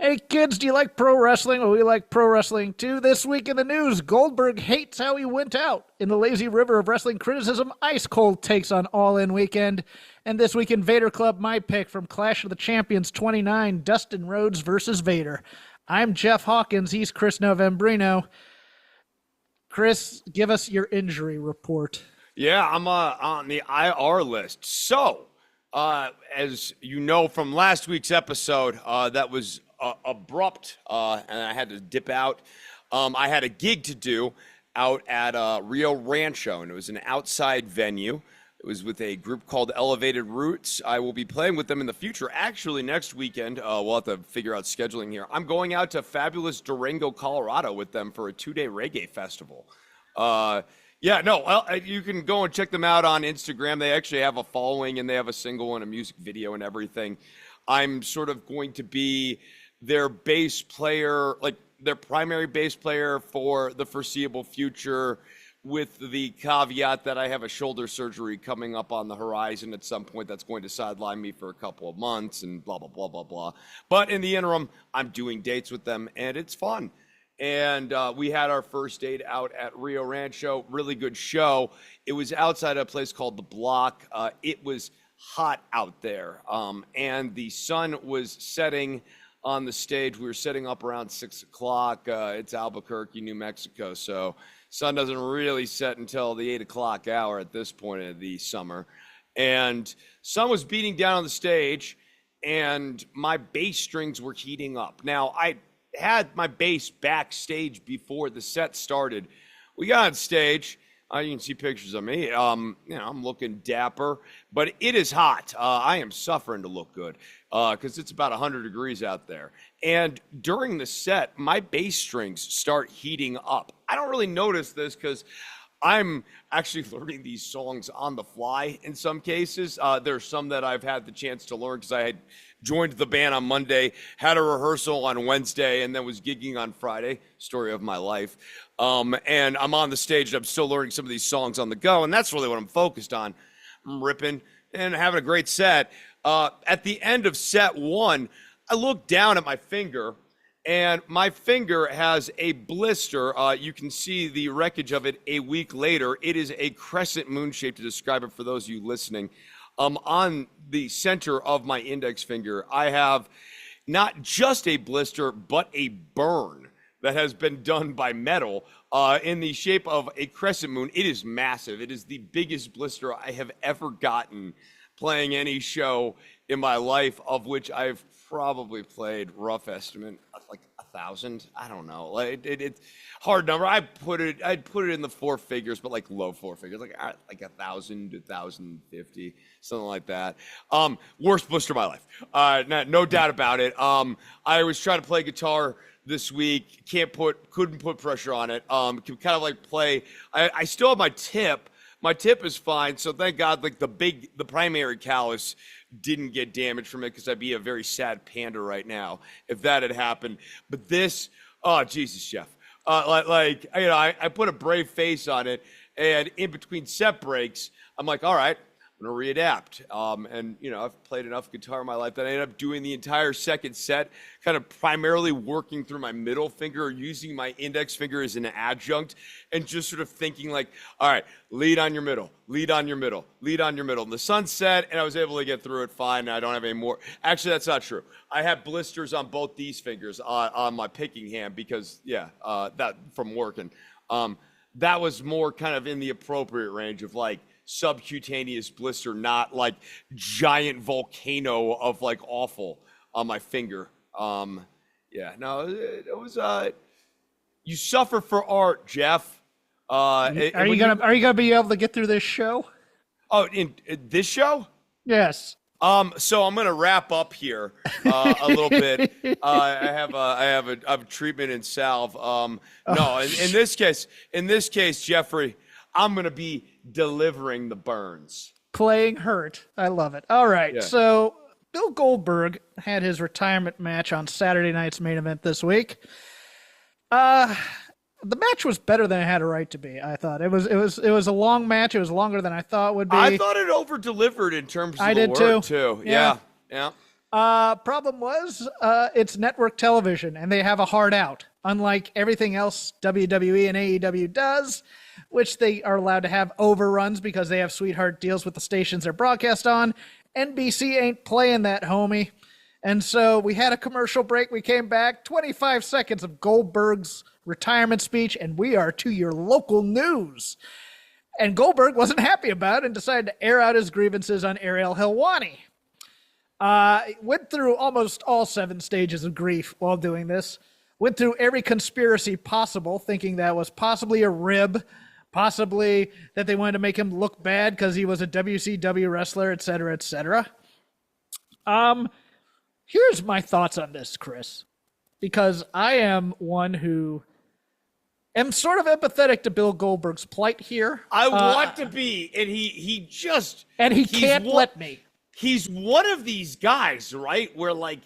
Hey kids, do you like pro wrestling? Well, we like pro wrestling too. This week in the news, Goldberg hates how he went out. In the lazy river of wrestling criticism, ice cold takes on All In Weekend. And this week in Vader Club, my pick from Clash of the Champions 29, Dustin Rhodes versus Vader. I'm Jeff Hawkins. He's Chris Novembrino. Chris, give us your injury report. Yeah, I'm on the IR list. So, as you know from last week's episode, that was abrupt, and I had to dip out. I had a gig to do out at Rio Rancho, and it was an outside venue. It was with a group called Elevated Roots. I will be playing with them in the future. Actually, next weekend, we'll have to figure out scheduling here. I'm going out to fabulous Durango, Colorado with them for a 2-day reggae festival. You can go and check them out on Instagram. They actually have a following, and they have a single and a music video and everything. I'm sort of going to be their bass player, like their primary bass player for the foreseeable future, with the caveat that I have a shoulder surgery coming up on the horizon at some point that's going to sideline me for a couple of months and blah, blah, blah, blah, blah. But in the interim, I'm doing dates with them, and it's fun. And we had our first date out at Rio Rancho. Really good show. It was outside a place called The Block. It was hot out there, and the sun was setting on the stage. We were setting up around 6 o'clock. It's Albuquerque, New Mexico, so sun doesn't really set until the 8 o'clock hour at this point of the summer. And sun was beating down on the stage, and my bass strings were heating up. Now, I had my bass backstage before the set started. We got on stage. You can see pictures of me. I'm looking dapper, but it is hot. I am suffering to look good because it's about 100 degrees out there. And during the set, my bass strings start heating up. I don't really notice this because I'm actually learning these songs on the fly in some cases. There's some that I've had the chance to learn because I had joined the band on Monday, had a rehearsal on Wednesday, and then was gigging on Friday. Story of my life. And I'm on the stage, and I'm still learning some of these songs on the go, and that's really what I'm focused on. I'm ripping and having a great set. At the end of set one, I look down at my finger, and my finger has a blister. You can see the wreckage of it a week later. It is a crescent moon shape, to describe it for those of you listening. On the center of my index finger, I have not just a blister, but a burn that has been done by metal in the shape of a crescent moon. It is massive. It is the biggest blister I have ever gotten playing any show in my life, of which I've probably played, rough estimate, like 1,000. I don't know. Like it's hard number. I'd put it in the four figures, but like low four figures, like 1,000 to 1,050, something like that. Worst blister of my life. No doubt about it. I was trying to play guitar this week. Couldn't put pressure on it. Can kind of like play. I still have my tip. My tip is fine, so thank God. Like the primary callus didn't get damaged from it, because I'd be a very sad panda right now if that had happened. But this, oh Jesus, Jeff. I put a brave face on it, and in between set breaks, I'm like, all right, I'm gonna readapt. And I've played enough guitar in my life that I ended up doing the entire second set kind of primarily working through my middle finger, using my index finger as an adjunct, and just sort of thinking like, all right, lead on your middle, lead on your middle, lead on your middle. And the sun set, and I was able to get through it fine. I don't have any more. Actually, that's not true. I have blisters on both these fingers on my picking hand because, that from working. That was more kind of in the appropriate range of like subcutaneous blister, not like giant volcano of like awful on my finger. It was you suffer for art, Jeff. Are you gonna be able to get through this show? Oh, in this show? Yes. So I'm gonna wrap up here a little bit. I have a treatment and salve. In this case, Jeffrey, I'm gonna be delivering the burns. Playing hurt. I love it. All right. Yeah. So Bill Goldberg had his retirement match on Saturday night's main event this week. The match was better than it had a right to be. I thought it was a long match. It was longer than I thought it would be. I thought it over delivered in terms of I the did word too. Yeah. Problem was, it's network television, and they have a hard out. Unlike everything else WWE and AEW does, which they are allowed to have overruns because they have sweetheart deals with the stations they're broadcast on, NBC ain't playing that, homie. And so we had a commercial break. We came back, 25 seconds of Goldberg's retirement speech, and we are to your local news. And Goldberg wasn't happy about it and decided to air out his grievances on Ariel Helwani. Went through almost all 7 stages of grief while doing this. Went through every conspiracy possible, thinking that was possibly a rib, possibly that they wanted to make him look bad because he was a WCW wrestler, etc., etc. Here's my thoughts on this, Chris, because I am one who am sort of empathetic to Bill Goldberg's plight here. I want to be, and he can't let me. He's one of these guys, right, where like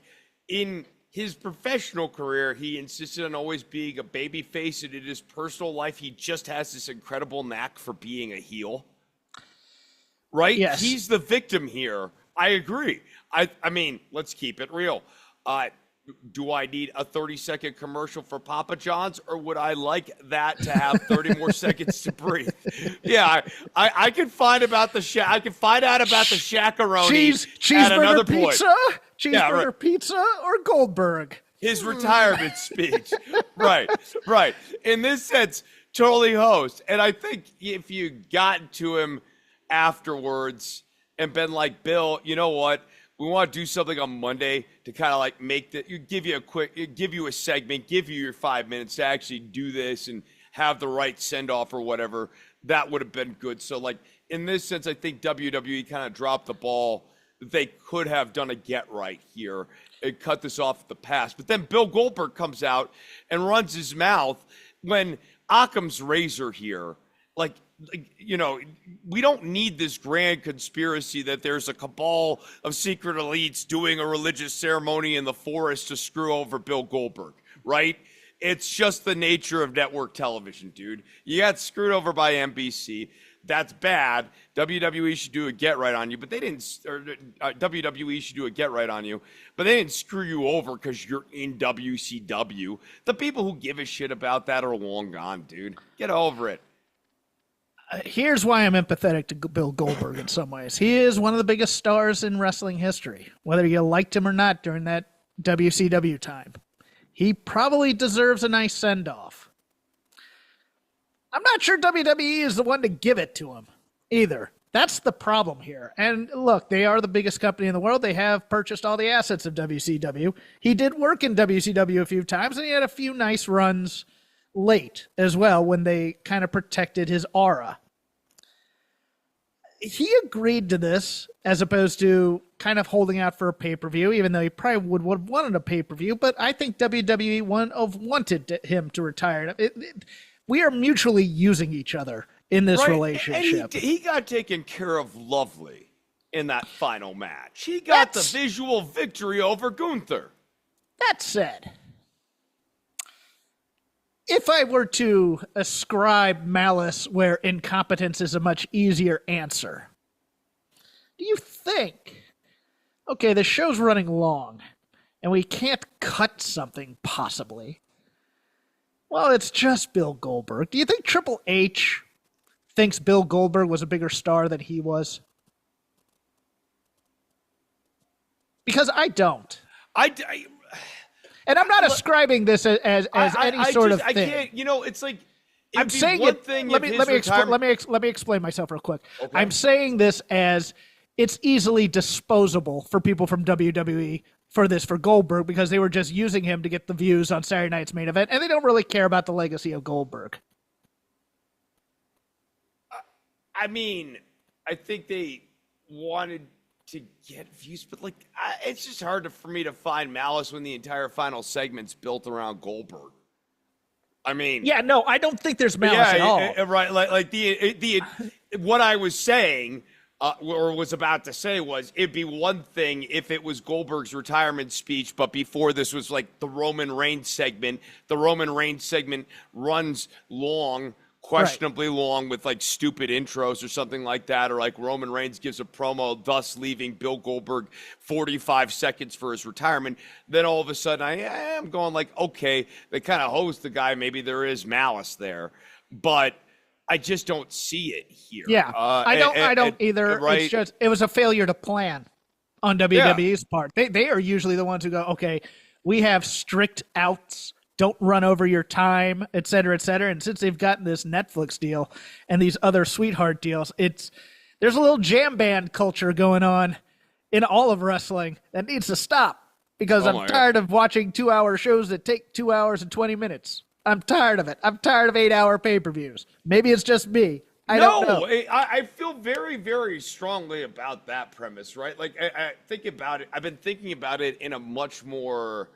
in his professional career, he insisted on always being a babyface, and in his personal life, he just has this incredible knack for being a heel. Right? Yes. He's the victim here. I agree. I mean, let's keep it real. Do I need a 30-second commercial for Papa John's, or would I like that to have 30 more seconds to breathe? Yeah, I can find about the I can find out about the Shaq-a-roni at another pizza, point. Cheeseburger pizza, or Goldberg. His retirement speech. Right. In this sense, totally host. And I think if you got to him afterwards and been like, Bill, you know what? We want to do something on Monday to kind of like give you a segment, give you your 5 minutes to actually do this and have the right send off or whatever. That would have been good. So like in this sense, I think WWE kind of dropped the ball. They could have done a get right here and cut this off at the pass. But then Bill Goldberg comes out and runs his mouth when Occam's razor here, like, you know, we don't need this grand conspiracy that there's a cabal of secret elites doing a religious ceremony in the forest to screw over Bill Goldberg, right? It's just the nature of network television, dude. You got screwed over by NBC. That's bad. WWE should do a get right on you, but they didn't. Or, WWE should do a get right on you, but they didn't screw you over because you're in WCW. The people who give a shit about that are long gone, dude. Get over it. Here's why I'm empathetic to Bill Goldberg in some ways. He is one of the biggest stars in wrestling history, whether you liked him or not during that WCW time. He probably deserves a nice send-off. I'm not sure WWE is the one to give it to him either. That's the problem here. And look, they are the biggest company in the world. They have purchased all the assets of WCW. He did work in WCW a few times, and he had a few nice runs late as well when they kind of protected his aura. He agreed to this as opposed to kind of holding out for a pay-per-view, even though he probably would have wanted a pay-per-view, but I think WWE wanted him to retire. We are mutually using each other in this relationship. And he got taken care of lovely in that final match. He got the visual victory over Gunther. That said, if I were to ascribe malice where incompetence is a much easier answer, do you think, okay, the show's running long, and we can't cut something possibly. Well, it's just Bill Goldberg. Do you think Triple H thinks Bill Goldberg was a bigger star than he was? Because I don't. And I'm not ascribing this as any sort of thing. I can't, you know, it's like, I'm saying it. Let me explain myself real quick. Okay. I'm saying this as it's easily disposable for people from WWE for Goldberg because they were just using him to get the views on Saturday night's main event, and they don't really care about the legacy of Goldberg. I mean, I think they wanted to get views, but like, it's just hard for me to find malice when the entire final segment's built around Goldberg. I mean, yeah, no, I don't think there's malice at all. Right, like the what I was saying or was about to say was it'd be one thing if it was Goldberg's retirement speech, but before this was like the Roman Reigns segment. The Roman Reigns segment runs long questionably long with like stupid intros or something like that, or like Roman Reigns gives a promo, thus leaving Bill Goldberg 45 seconds for his retirement. Then all of a sudden I am going like, okay, they kind of hose the guy. Maybe there is malice there, but I just don't see it here. Yeah, I don't either. Right? It's just, it was a failure to plan on WWE's part. They are usually the ones who go, okay, we have strict outs. Don't run over your time, et cetera, et cetera. And since they've gotten this Netflix deal and these other sweetheart deals, there's a little jam band culture going on in all of wrestling that needs to stop, because I'm tired of watching 2-hour shows that take 2 hours and 20 minutes. I'm tired of it. I'm tired of 8-hour pay-per-views. Maybe it's just me. I don't know. I feel very, very strongly about that premise, right? Like, I think about it. I've been thinking about it in a much more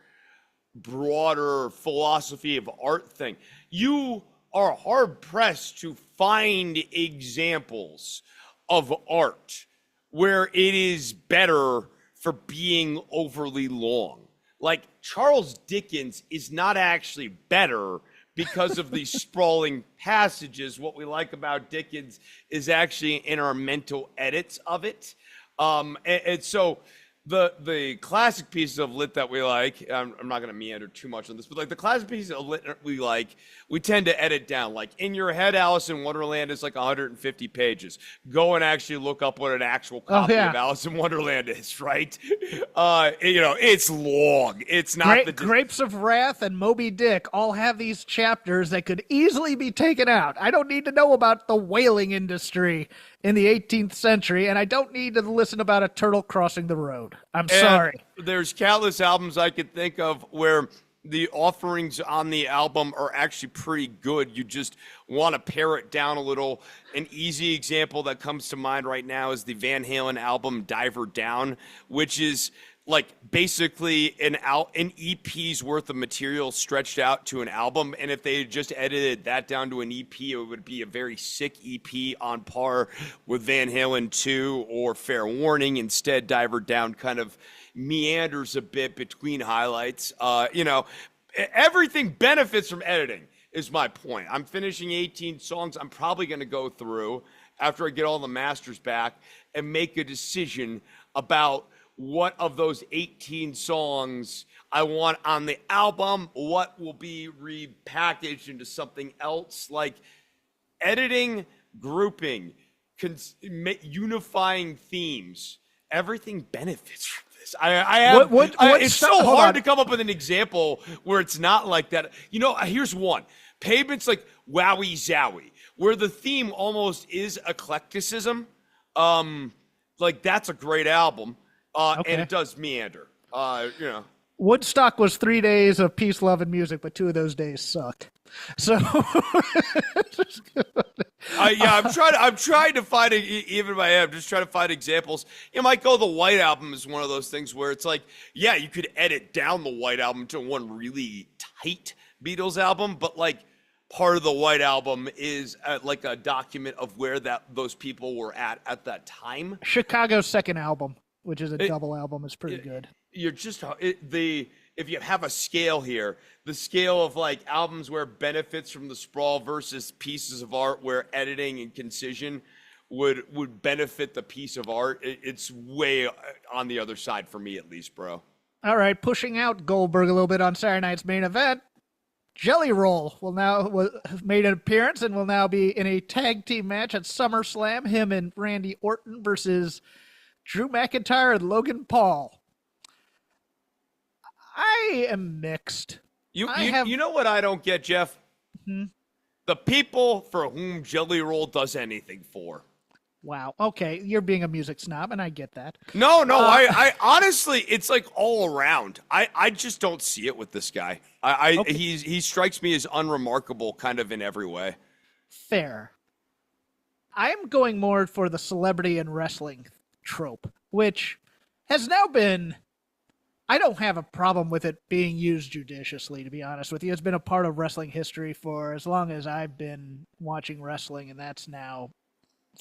broader philosophy of art thing. You are hard pressed to find examples of art where it is better for being overly long. Like, Charles Dickens is not actually better because of these sprawling passages. What we like about Dickens is actually in our mental edits of it. And so the classic pieces of lit that we like, I'm not going to meander too much on this, but like the classic pieces of lit we like, we tend to edit down. Like, in your head, Alice in Wonderland is like 150 pages. Go and actually look up what an actual copy of Alice in Wonderland is, right? It's long. It's not Grapes of Wrath and Moby Dick all have these chapters that could easily be taken out. I don't need to know about the whaling industry in the 18th century, and I don't need to listen about a turtle crossing the road. I'm sorry. There's countless albums I could think of where the offerings on the album are actually pretty good. You just want to pare it down a little. An easy example that comes to mind right now is the Van Halen album Diver Down, which is like basically an EP's worth of material stretched out to an album. And if they had just edited that down to an EP, it would be a very sick EP on par with Van Halen 2 or Fair Warning. Instead, Diver Down kind of meanders a bit between highlights. Everything benefits from editing is my point. I'm finishing 18 songs. I'm probably going to go through after I get all the masters back and make a decision about what of those 18 songs I want on the album, what will be repackaged into something else. Like, editing, grouping, unifying themes, everything benefits from this. It's so hard to come up with an example where it's not like that. Here's one. Pavement's like Wowie Zowie, where the theme almost is eclecticism. Like, that's a great album. And it does meander. Woodstock was 3 days of peace, love, and music, but 2 of those days sucked. So, I'm trying to find even in my head. I'm just trying to find examples. You might go. The White Album is one of those things where it's like, yeah, you could edit down the White Album to one really tight Beatles album, but like part of the White Album is like a document of where those people were at that time. Chicago's second album, which is a double album, is pretty good. You're just if you have a scale here, the scale of like albums where benefits from the sprawl versus pieces of art where editing and concision would benefit the piece of art, it's way on the other side for me, at least, bro. All right, pushing out Goldberg a little bit on Saturday night's main event, Jelly Roll made an appearance and will now be in a tag team match at SummerSlam. Him and Randy Orton versus Drew McIntyre and Logan Paul. I am mixed. You know what I don't get, Jeff? Mm-hmm. The people for whom Jelly Roll does anything for. Wow. Okay, you're being a music snob, and I get that. No, I honestly, it's like all around. I just don't see it with this guy. He strikes me as unremarkable, kind of in every way. Fair. I'm going more for the celebrity in wrestling trope, which has now been. I don't have a problem with it being used judiciously, to be honest with you. It's been a part of wrestling history for as long as I've been watching wrestling, and that's now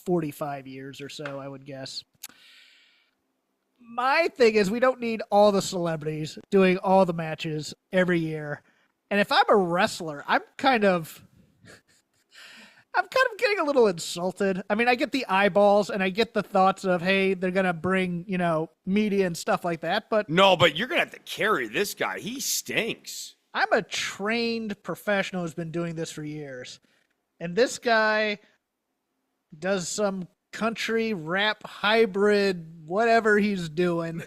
45 years or so, I would guess. My thing is, we don't need all the celebrities doing all the matches every year. And if I'm a wrestler, I'm kind of... I'm kind of getting a little insulted. I mean, I get the eyeballs and I get the thoughts of, hey, they're going to bring, media and stuff like that. But No, but you're going to have to carry this guy. He stinks. I'm a trained professional who's been doing this for years. And this guy does some country rap hybrid, whatever he's doing.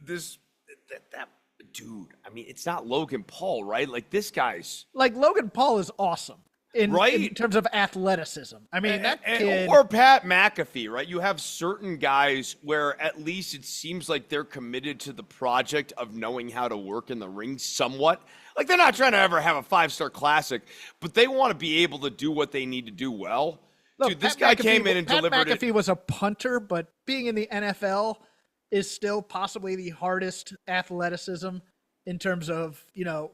That dude, I mean, it's not Logan Paul, right? Like, this guy's... Like, Logan Paul is awesome. In Right? terms of athleticism. I mean, that kid... Or Pat McAfee, right? You have certain guys where at least it seems like they're committed to the project of knowing how to work in the ring somewhat. Like, they're not trying to ever have a 5-star classic, but they want to be able to do what they need to do well. Look, Dude, this guy came in and delivered Pat McAfee was a punter, but being in the NFL is still possibly the hardest athleticism in terms of,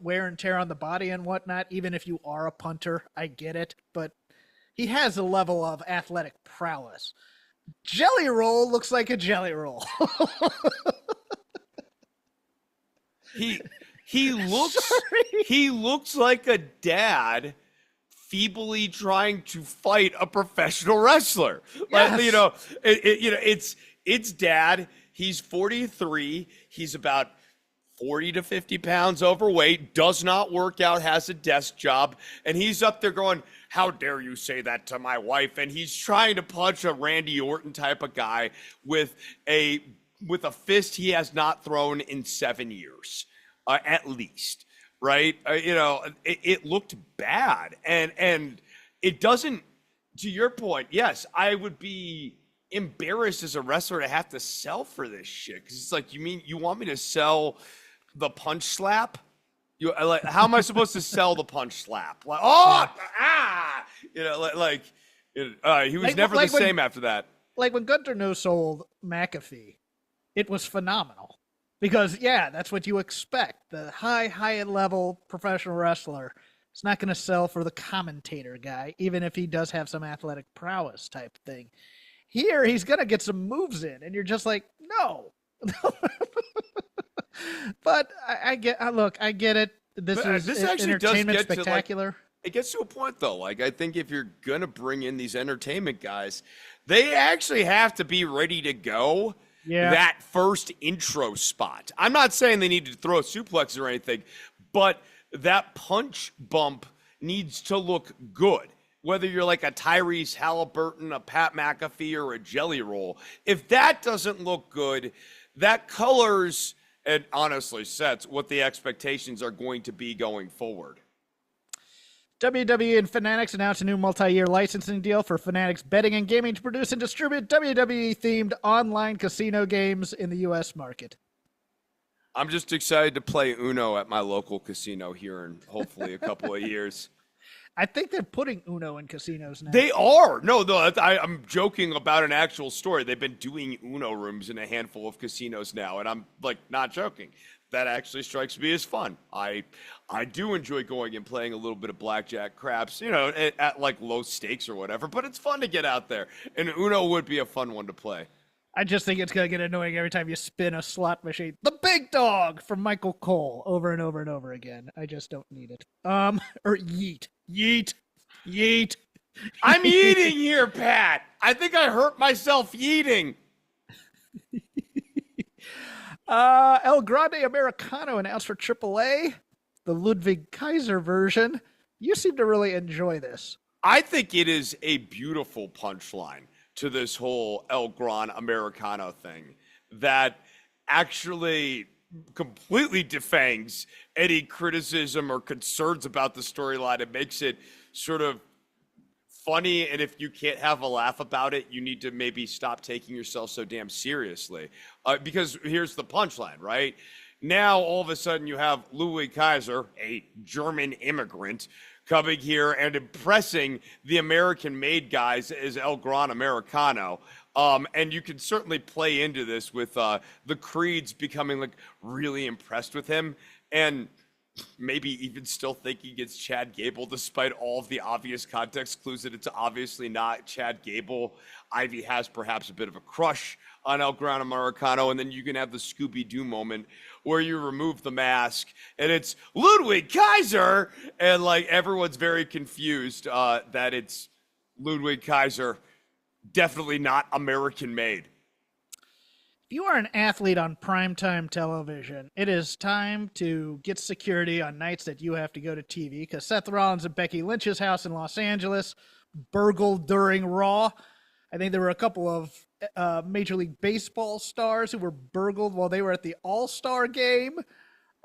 wear and tear on the body and whatnot. Even if you are a punter, I get it. But he has a level of athletic prowess. Jelly Roll looks like a jelly roll. He looks like a dad feebly trying to fight a professional wrestler. Yes. Like, it's dad. He's 43. He's about 40 to 50 pounds overweight, does not work out, has a desk job, and he's up there going, how dare you say that to my wife? And he's trying to punch a Randy Orton type of guy with a fist he has not thrown in 7 years, at least, right? It looked bad, and it doesn't, to your point, yes, I would be embarrassed as a wrestler to have to sell for this shit, because it's like, you want me to sell the punch slap? How am I supposed to sell the punch slap? Like, he was never the same after that. Like when Gunter no-sold McAfee, it was phenomenal because that's what you expect. The high level professional wrestler is not going to sell for the commentator guy, even if he does have some athletic prowess type thing. Here, he's going to get some moves in, and you're just like, no. But I get it. This actually entertainment does get spectacular. It gets to a point, though. Like, I think if you're going to bring in these entertainment guys, they actually have to be ready to go that first intro spot. I'm not saying they need to throw suplexes or anything, but that punch bump needs to look good. Whether you're like a Tyrese Halliburton, a Pat McAfee, or a Jelly Roll, if that doesn't look good, that colors and honestly sets what the expectations are going to be going forward. WWE and Fanatics announced a new multi-year licensing deal for Fanatics Betting and Gaming to produce and distribute WWE-themed online casino games in the U.S. market. I'm just excited to play Uno at my local casino here in hopefully a couple of years. I think they're putting Uno in casinos now. They are. No, I'm joking about an actual story. They've been doing Uno rooms in a handful of casinos now, and I'm like not joking. That actually strikes me as fun. I do enjoy going and playing a little bit of blackjack, craps, at like low stakes or whatever, but it's fun to get out there. And Uno would be a fun one to play. I just think it's going to get annoying every time you spin a slot machine. The big dog from Michael Cole over and over and over again. I just don't need it. Or yeet. Yeet. Yeet. I'm eating here, Pat. I think I hurt myself eating. El Grande Americano announced for AAA, the Ludwig Kaiser version. You seem to really enjoy this. I think it is a beautiful punchline to this whole El Gran Americano thing that actually completely defangs any criticism or concerns about the storyline. It makes it sort of funny, and if you can't have a laugh about it, you need to maybe stop taking yourself so damn seriously. Because here's the punchline, right? Now, all of a sudden, you have Ludwig Kaiser, a German immigrant, coming here and impressing the American-made guys as El Gran Americano. And you can certainly play into this with the Creeds becoming like really impressed with him and maybe even still thinking it's Chad Gable, despite all of the obvious context clues that it's obviously not Chad Gable. Ivy has perhaps a bit of a crush on El Gran Americano, and then you can have the Scooby-Doo moment where you remove the mask and it's Ludwig Kaiser, and like everyone's very confused that it's Ludwig Kaiser, definitely not American made. If you are an athlete on primetime television, it is time to get security on nights that you have to go to TV, because Seth Rollins at Becky Lynch's house in Los Angeles burgled during Raw. I think there were a couple of Major League Baseball stars who were burgled while they were at the All-Star game.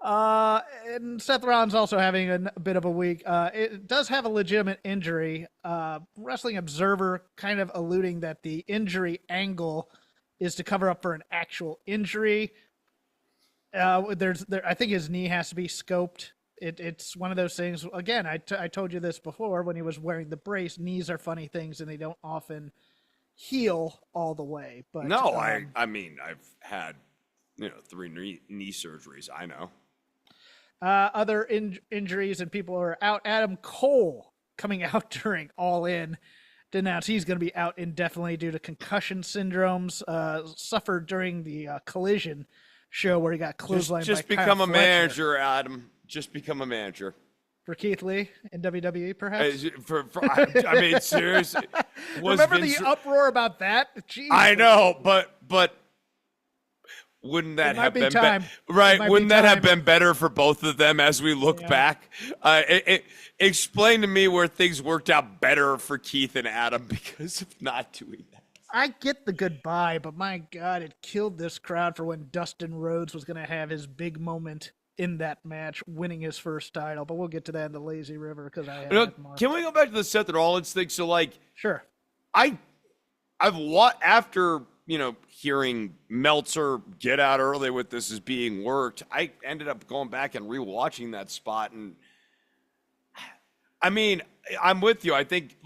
And Seth Rollins also having a bit of a week. It does have a legitimate injury. Wrestling Observer kind of alluding that the injury angle is to cover up for an actual injury. I think his knee has to be scoped. It's one of those things. Again, I told you this before when he was wearing the brace. Knees are funny things, and they don't often heal all the way. But no, I mean, I've had 3 knee surgeries. I know. Other injuries and people are out. Adam Cole coming out during All In to announce he's going to be out indefinitely due to concussion syndromes suffered during the Collision show where he got clotheslined just by Kyle become a Fletcher. Manager, Adam. Just become a manager. For Keith Lee in WWE, perhaps? I mean, seriously. Remember the uproar about that? Jeez. I know, but wouldn't that have been right? Wouldn't that have been better for both of them as we look back? Explain to me where things worked out better for Keith and Adam because of not doing that. I get the goodbye, but my God, it killed this crowd for when Dustin Rhodes was going to have his big moment in that match, winning his first title. But we'll get to that in the Lazy River because I have Can we go back to the Seth Rollins thing? So, sure. I've after hearing Meltzer get out early with this is being worked, I ended up going back and rewatching that spot, and I mean, I'm with you. I think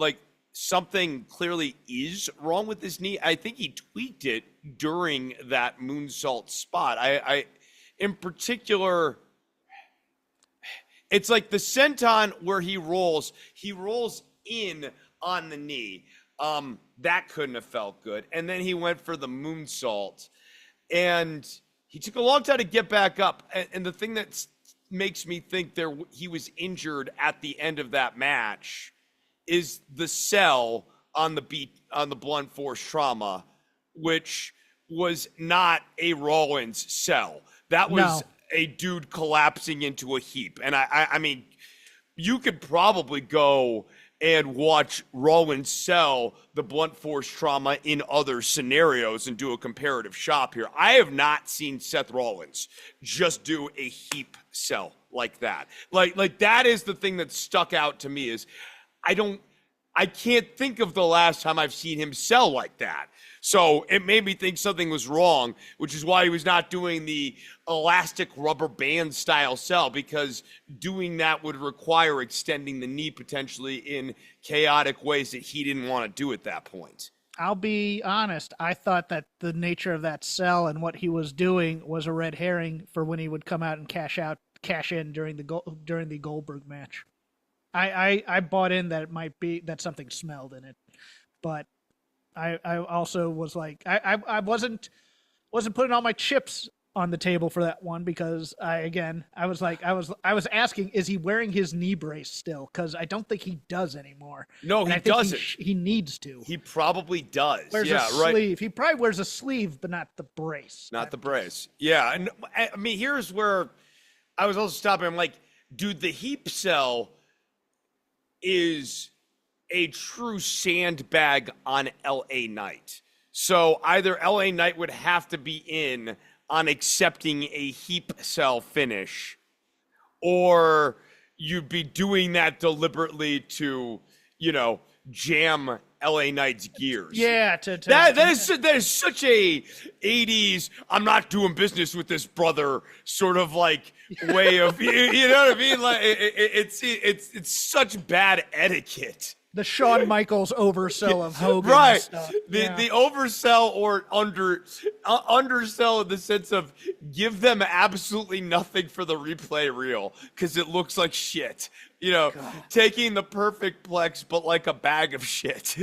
something clearly is wrong with his knee. I think he tweaked it during that moonsault spot. I in particular, it's like the senton where he rolls in on the knee. That couldn't have felt good. And then he went for the moonsault, and he took a long time to get back up. And the thing that makes me think he was injured at the end of that match is the sell on the blunt force trauma, which was not a Rollins sell. That was a dude collapsing into a heap. And I mean, you could probably go and watch Rollins sell the blunt force trauma in other scenarios and do a comparative shop here. I have not seen Seth Rollins just do a heap sell like that. Like that is the thing that stuck out to me is I can't think of the last time I've seen him sell like that. So it made me think something was wrong, which is why he was not doing the elastic rubber band style sell, because doing that would require extending the knee potentially in chaotic ways that he didn't want to do at that point. I'll be honest. I thought that the nature of that sell and what he was doing was a red herring for when he would come out and cash in during the Goldberg match. I bought in that it might be that something smelled in it, but I also was like I wasn't putting all my chips on the table for that one, because I was asking, is he wearing his knee brace still? Because I don't think he does anymore. No, he doesn't. He needs to. He probably does. Wears a sleeve. He probably wears a sleeve, but not the brace. Not the brace. Yeah, and I mean, here's where I was also stopping. I'm like, dude, the heap sell is a true sandbag on LA Knight. So either LA Knight would have to be in on accepting a heap sell finish, or you'd be doing that deliberately to, jam LA Knight's gears. Yeah, that is such a 80s, I'm not doing business with this brother sort of like way of, you know what I mean? Like it's such bad etiquette. The Shawn Michaels oversell of Hogan. Right. Stuff. The oversell or undersell in the sense of give them absolutely nothing for the replay reel because it looks like shit. Taking the perfect plex, but like a bag of shit.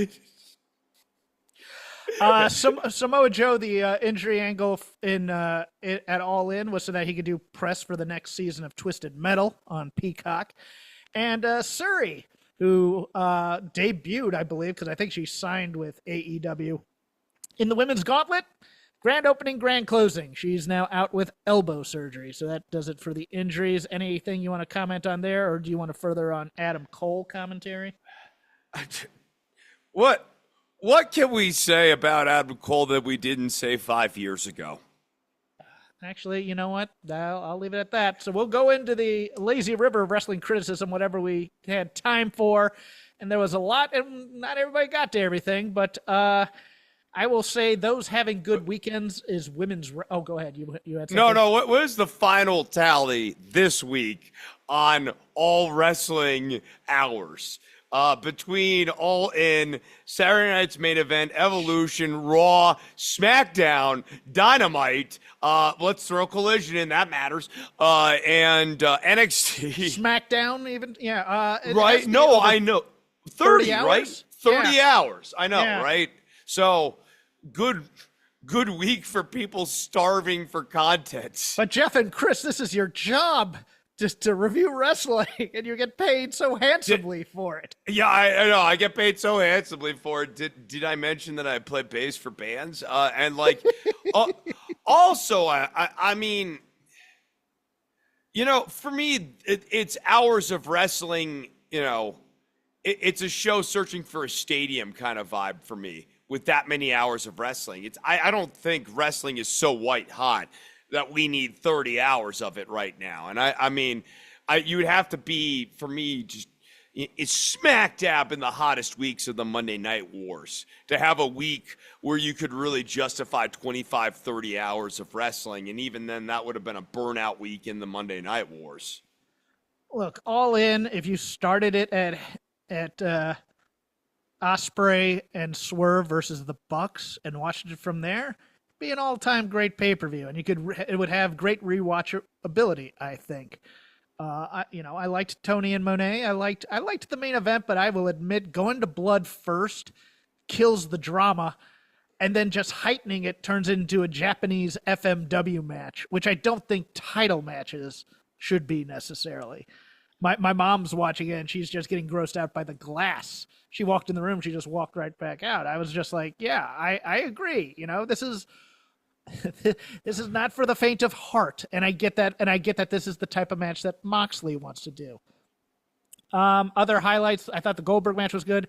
Samoa Joe, the injury angle at All In was so that he could do press for the next season of Twisted Metal on Peacock. And Surrey who debuted, I believe, because I think she signed with AEW. In the women's gauntlet, grand opening, grand closing. She's now out with elbow surgery. So that does it for the injuries. Anything you want to comment on there, or do you want to further on Adam Cole commentary? What can we say about Adam Cole that we didn't say 5 years ago? Actually, you know what? I'll leave it at that. So we'll go into the lazy river of wrestling criticism, whatever we had time for. And there was a lot, and not everybody got to everything, but I will say those having good weekends is women's. Oh, go ahead. You had something? No. What was the final tally this week on all wrestling hours? Between All In, Saturday Night's Main Event, Evolution, Raw, SmackDown, Dynamite, let's throw Collision in, that matters, and NXT. SmackDown even? Yeah. Right? No, I know. 30 hours? Right? 30 yeah. hours. I know, right? So, good week for people starving for content. But Jeff and Chris, this is your job. Just to review wrestling, and you get paid so handsomely for it. Yeah, I know. I get paid so handsomely for it. Did I mention that I play bass for bands? And like, also, I mean, you know, for me, it's hours of wrestling. You know, it's a show searching for a stadium kind of vibe for me with that many hours of wrestling. I don't think wrestling is so white hot that we need 30 hours of it right now. And I mean, you would have to be, for me, just it's smack dab in the hottest weeks of the Monday Night Wars to have a week where you could really justify 25, 30 hours of wrestling. And even then, that would have been a burnout week in the Monday Night Wars. Look, All In, if you started it at Ospreay and Swerve versus the Bucks and watched it from there, be an all-time great pay-per-view, and it would have great rewatchability, I think. I liked Tony and Monet. I liked the main event, but I will admit going to blood first kills the drama, and then just heightening it turns into a Japanese FMW match, which I don't think title matches should be necessarily. My mom's watching it, and she's just getting grossed out by the glass. She walked in the room, she just walked right back out. I was just like, yeah, I agree. You know, this is not for the faint of heart, and I get that, this is the type of match that Moxley wants to do. Other highlights, I thought the Goldberg match was good.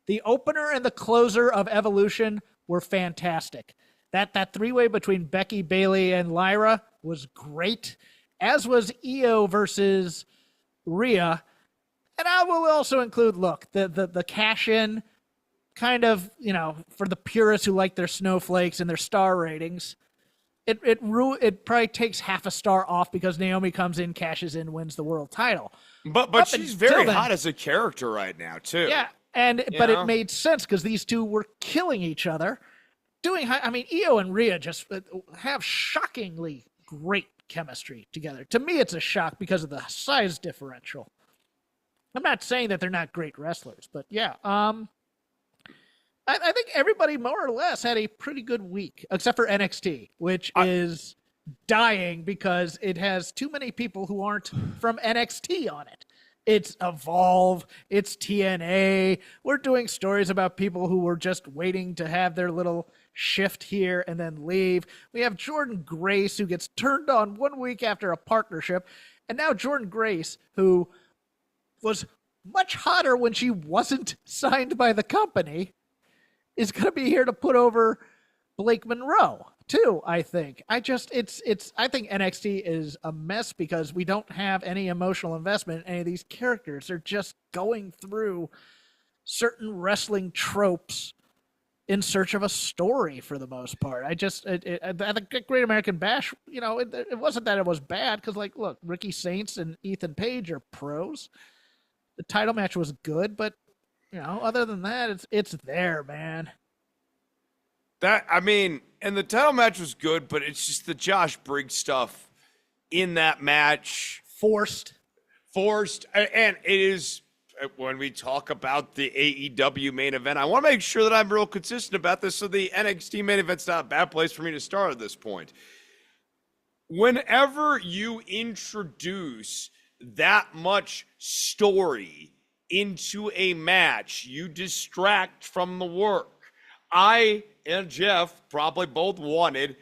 The opener and the closer of Evolution were fantastic. That three-way between Becky, Bayley, and Lyra was great, as was Io versus Rhea. And I will also include, look, the cash-in, kind of, you know, for the purists who like their snowflakes and their star ratings, it probably takes half a star off because Naomi comes in, cashes in, wins the world title. But she's very hot as a character right now, too. Yeah, but it made sense because these two were killing each other. Io and Rhea just have shockingly great chemistry together. To me, it's a shock because of the size differential. I'm not saying that they're not great wrestlers, but yeah. I think everybody more or less had a pretty good week, except for NXT, which is dying because it has too many people who aren't from NXT on it. It's Evolve, it's TNA. We're doing stories about people who were just waiting to have their little shift here and then leave. We have Jordan Grace, who gets turned on 1 week after a partnership, and now Jordan Grace, who was much hotter when she wasn't signed by the company, is going to be here to put over Blake Monroe too. I think I think NXT is a mess because we don't have any emotional investment in any of these characters. They're just going through certain wrestling tropes in search of a story for the most part. The Great American Bash, you know, it wasn't that it was bad because, like, look, Ricky Saints and Ethan Page are pros. The title match was good, but you know, other than that, it's there, man. And the title match was good, but it's just the Josh Briggs stuff in that match. Forced. And it is, when we talk about the AEW main event, I want to make sure that I'm real consistent about this so the NXT main event's not a bad place for me to start at this point. Whenever you introduce that much story into a match, you distract from the work. I and Jeff probably both wanted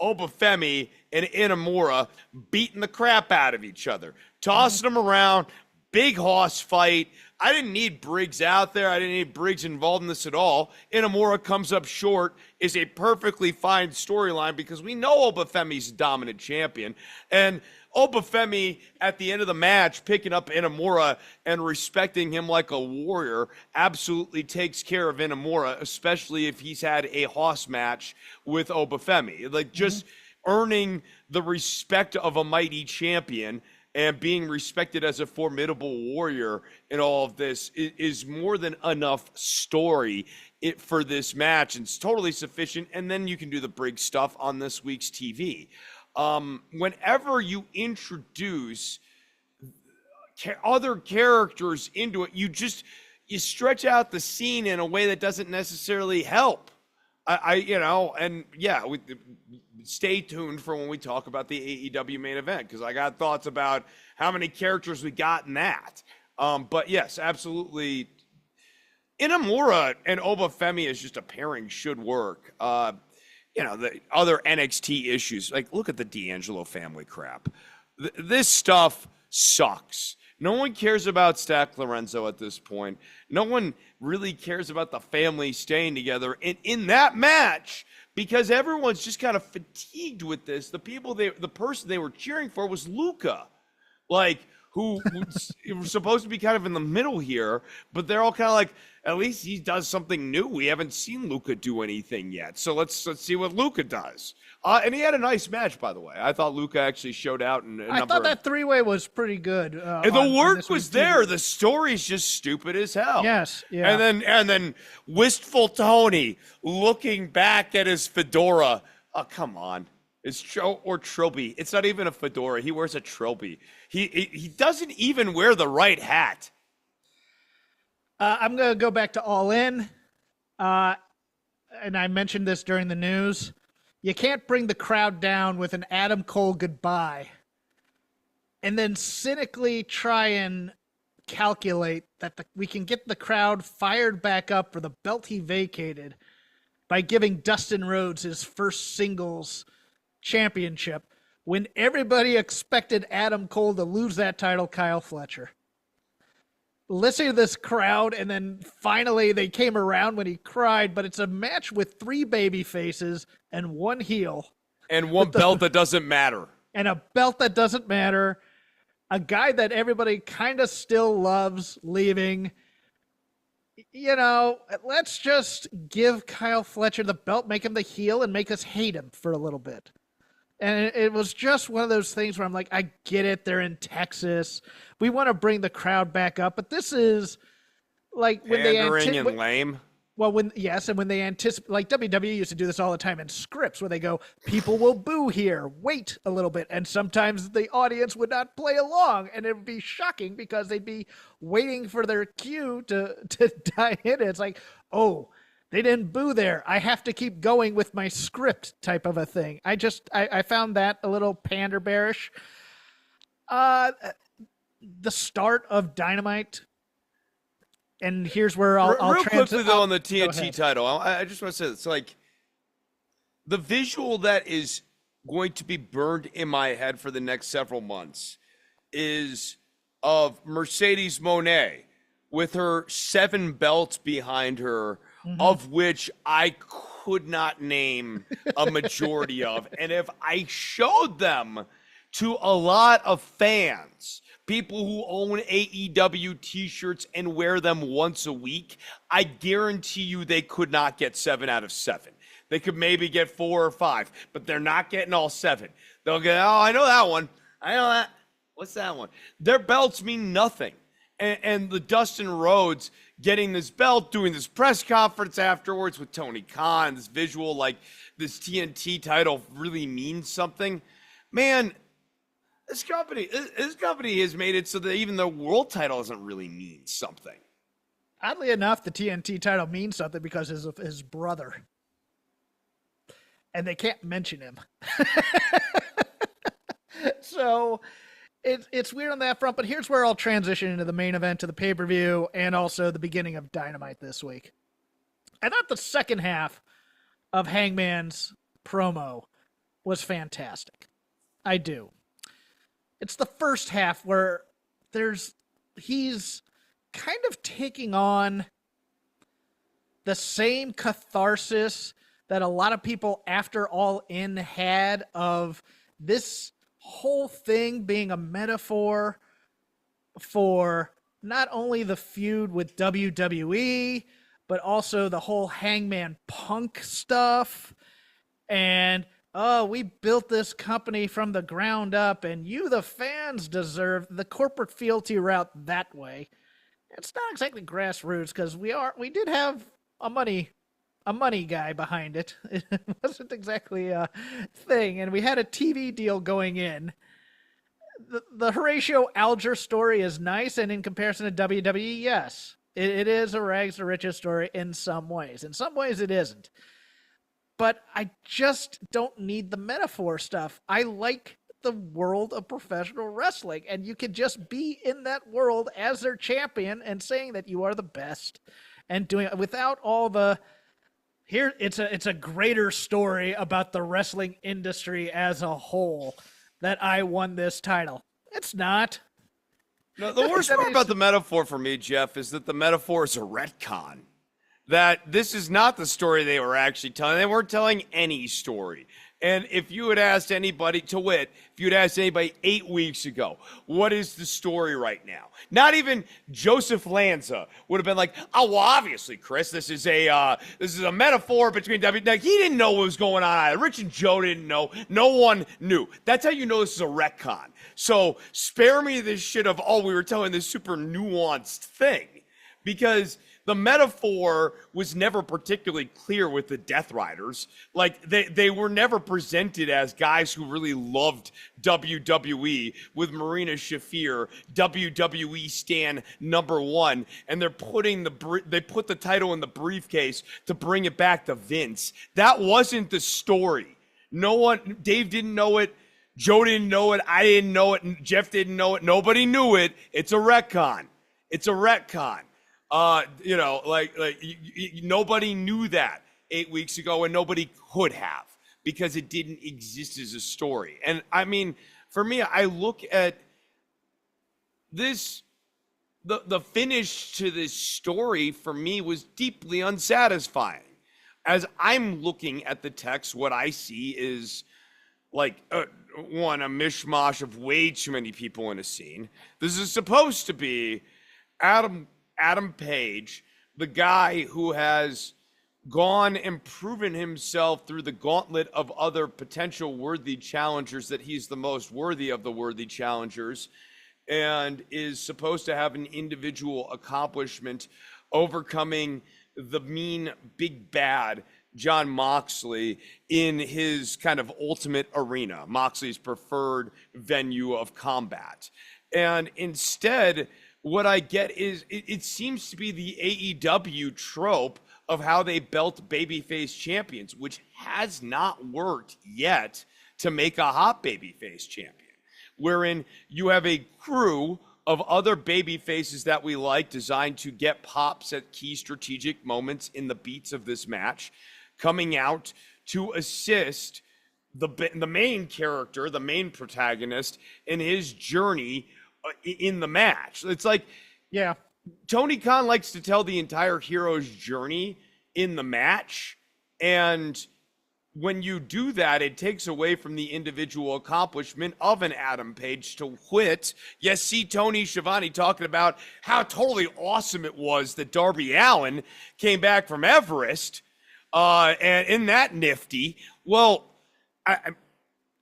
Obafemi and Inamura beating the crap out of each other, tossing them around, big hoss fight. I didn't need Briggs out there. I didn't need Briggs involved in this at all. Inamura comes up short is a perfectly fine storyline because we know Obafemi's a dominant champion. And Obafemi, at the end of the match, picking up Inamura and respecting him like a warrior, absolutely takes care of Inamura, especially if he's had a hoss match with Obafemi. Like, just earning the respect of a mighty champion and being respected as a formidable warrior in all of this is more than enough story for this match. And it's totally sufficient. And then you can do the Briggs stuff on this week's TV. Whenever you introduce other characters into it, you stretch out the scene in a way that doesn't necessarily help. Stay tuned for when we talk about the AEW main event, because I got thoughts about how many characters we got in that. But yes, absolutely. Inamura and Obafemi as just a pairing should work. The other NXT issues, like look at the D'Angelo family crap. This stuff sucks. No one cares about Stack Lorenzo at this point. No one really cares about the family staying together. And in that match, because everyone's just kind of fatigued with this, the person they were cheering for was Luca, who was supposed to be kind of in the middle here, but they're all kind of like, at least he does something new. We haven't seen Luca do anything yet, so let's see what Luca does. And he had a nice match, by the way. I thought Luca actually showed out. I thought that three-way was pretty good. And the work was there. The story's just stupid as hell. Yes, yeah. And then wistful Tony looking back at his fedora. Oh, come on. It's trilby. It's not even a fedora. He wears a trilby. He doesn't even wear the right hat. I'm going to go back to All In. And I mentioned this during the news. You can't bring the crowd down with an Adam Cole goodbye and then cynically try and calculate that we can get the crowd fired back up for the belt he vacated by giving Dustin Rhodes his first singles championship when everybody expected Adam Cole to lose that title, Kyle Fletcher. Listening to this crowd, and then finally they came around when he cried, but it's a match with 3 baby faces and 1 heel. And one belt that doesn't matter. And a belt that doesn't matter. A guy that everybody kind of still loves leaving. Let's just give Kyle Fletcher the belt, make him the heel, and make us hate him for a little bit. And it was just one of those things where I'm like, I get it. They're in Texas. We want to bring the crowd back up. But this is like when pandering and lame. Well, and when they anticipate, like WWE used to do this all the time in scripts where they go, people will boo here, wait a little bit. And sometimes the audience would not play along. And it would be shocking because they'd be waiting for their cue to die in. It's like, oh, they didn't boo there. I have to keep going with my script type of a thing. I found that a little pander bearish. The start of Dynamite, and here's where I'll real quickly though on the TNT title. I just want to say this, like the visual that is going to be burned in my head for the next several months is of Mercedes Moné with her 7 belts behind her. Mm-hmm. Of which I could not name a majority of. And if I showed them to a lot of fans, people who own AEW t-shirts and wear them once a week, I guarantee you they could not get 7 out of 7. They could maybe get 4 or 5, but they're not getting all 7. They'll go, oh, I know that one. I know that. What's that one? Their belts mean nothing. And the Dustin Rhodes getting this belt, doing this press conference afterwards with Tony Khan, this visual like this TNT title really means something. Man, this company has made it so that even the world title doesn't really mean something. Oddly enough, the TNT title means something because of his brother. And they can't mention him. So It's weird on that front, but here's where I'll transition into the main event of the pay-per-view and also the beginning of Dynamite this week. I thought the second half of Hangman's promo was fantastic. I do. It's the first half where he's kind of taking on the same catharsis that a lot of people after All In had of this whole thing being a metaphor for not only the feud with WWE, but also the whole Hangman Punk stuff. And, oh, we built this company from the ground up, and you, the fans, deserve the corporate fealty route that way. It's not exactly grassroots because we did have a money guy behind it. It wasn't exactly a thing, and we had a TV deal going in. The Horatio Alger story is nice, and in comparison to WWE, yes, it is a rags to riches story in some ways. In some ways, it isn't. But I just don't need the metaphor stuff. I like the world of professional wrestling, and you can just be in that world as their champion and saying that you are the best and doing it without all the here. It's a greater story about the wrestling industry as a whole that I won this title. It's not. No, the worst part about the metaphor for me, Jeff, is that the metaphor is a retcon. That this is not the story they were actually telling. They weren't telling any story. And if you had asked anybody, to wit, if you had asked anybody 8 weeks ago, what is the story right now? Not even Joseph Lanza would have been like, oh, well, obviously, Chris, this is a metaphor between W. Like, he didn't know what was going on either. Rich and Joe didn't know. No one knew. That's how you know this is a retcon. So spare me this shit of, oh, we were telling this super nuanced thing. Because the metaphor was never particularly clear with the Death Riders. Like, they were never presented as guys who really loved WWE with Marina Shafir, WWE stan #1, and they're putting they put the title in the briefcase to bring it back to Vince. That wasn't the story. No one, Dave didn't know it, Joe didn't know it, I didn't know it, and Jeff didn't know it, nobody knew it. It's a retcon. It's a retcon. Nobody knew that 8 weeks ago, and nobody could have because it didn't exist as a story. And I mean, for me, I look at this, the finish to this story for me was deeply unsatisfying. As I'm looking at the text, what I see is like, a mishmash of way too many people in a scene. This is supposed to be Adam Page, the guy who has gone and proven himself through the gauntlet of other potential worthy challengers that he's the most worthy of the worthy challengers, and is supposed to have an individual accomplishment overcoming the mean big bad Jon Moxley in his kind of ultimate arena, Moxley's preferred venue of combat. And instead, what I get is it seems to be the AEW trope of how they belt babyface champions, which has not worked yet to make a hot babyface champion, wherein you have a crew of other babyfaces that we like designed to get pops at key strategic moments in the beats of this match, coming out to assist the main character, the main protagonist, in his journey in the match. It's like, yeah, Tony Khan likes to tell the entire hero's journey in the match, and when you do that, it takes away from the individual accomplishment of an Adam Page to wit. Yes, see Tony Schiavone talking about how totally awesome it was that Darby Allin came back from Everest, and in that nifty. Well,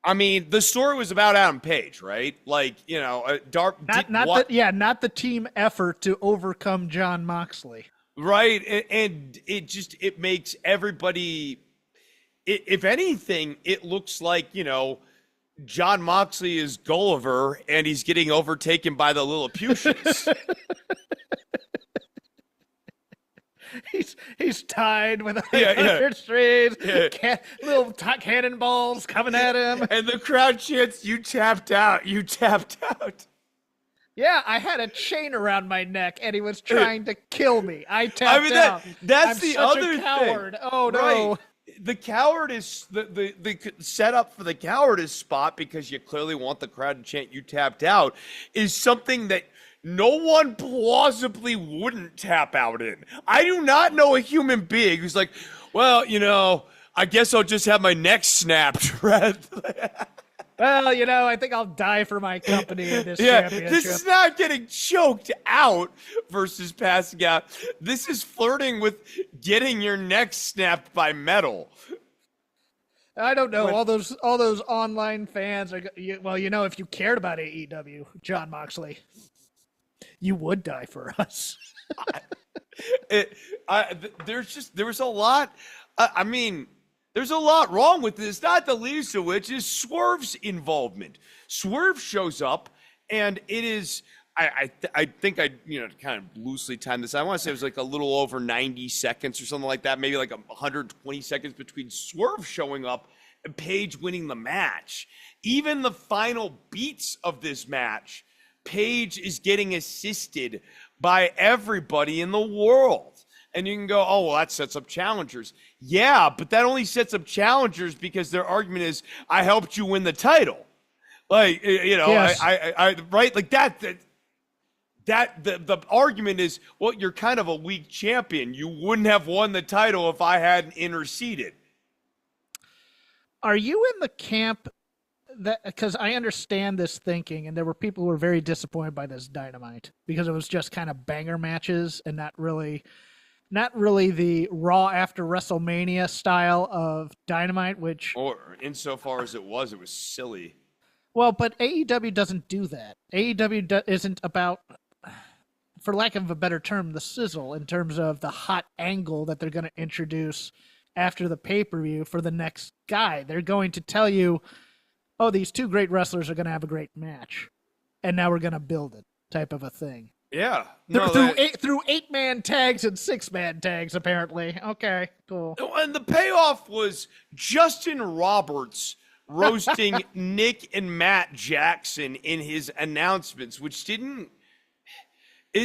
I mean, the story was about Adam Page, right? Like, you know, not the team effort to overcome Jon Moxley, right? And it makes everybody. If anything, it looks like, you know, Jon Moxley is Gulliver and he's getting overtaken by the Lilliputians. he's tied with Yeah. 100 strings, Yeah. little cannonballs coming at him. And the crowd chants, "You tapped out, you tapped out." Yeah, I had a chain around my neck, and he was trying to kill me. I tapped out. That's I'm the such other a coward. thing. Oh no! Right. The coward is the setup for the cowardice spot, because you clearly want the crowd to chant "You tapped out," is something that no one plausibly wouldn't tap out in. I do not know a human being who's like, well, I guess I'll just have my neck snapped. Well, I think I'll die for my company in this Yeah, championship. this is not getting choked out versus passing out. This is flirting with getting your neck snapped by metal. I don't know. All those online fans are if you cared about AEW, John Moxley, you would die for us. There's a lot. There's a lot wrong with this, not the least of which is Swerve's involvement. Swerve shows up, and it is, I think I kind of loosely timed this. I want to say it was like a little over 90 seconds or something like that, maybe like 120 seconds between Swerve showing up and Paige winning the match. Even the final beats of this match, Paige is getting assisted by everybody in the world. And you can go, oh, well, that sets up challengers. Yeah, but that only sets up challengers because their argument is, I helped you win the title. Like, Yes. I right? Like the argument is, well, you're kind of a weak champion. You wouldn't have won the title if I hadn't interceded. Are you in the camp that, because I understand this thinking, and there were people who were very disappointed by this Dynamite because it was just kind of banger matches and not really the Raw after WrestleMania style of Dynamite, which... Or insofar as it was silly. Well, but AEW doesn't do that. AEW isn't about, for lack of a better term, the sizzle in terms of the hot angle that they're going to introduce after the pay-per-view for the next guy. They're going to tell you, oh, these two great wrestlers are going to have a great match, and now we're going to build it, type of a thing. Yeah. Through 8-man tags and 6-man tags, apparently. Okay, cool. And the payoff was Justin Roberts roasting Nick and Matt Jackson in his announcements, which didn't...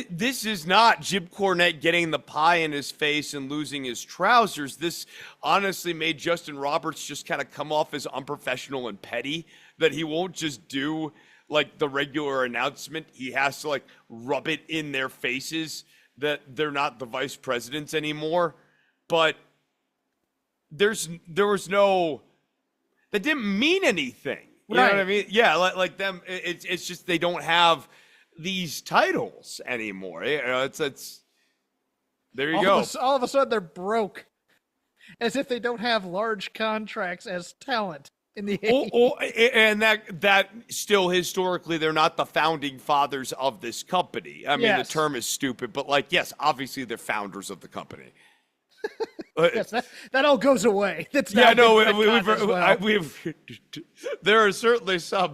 This is not Jim Cornette getting the pie in his face and losing his trousers. This honestly made Justin Roberts just kind of come off as unprofessional and petty, that he won't just do like the regular announcement. He has to like rub it in their faces that they're not the vice presidents anymore. But there was no, that didn't mean anything. You know what I mean? Yeah, like them. It's just they don't have these titles anymore. It's there you go. All of a sudden they're broke, as if they don't have large contracts as talent in the and that still historically they're not the founding fathers of this company. I mean, yes. The term is stupid, but like, yes, obviously they're founders of the company. Yes, that all goes away. That's yeah, no, we've there are certainly some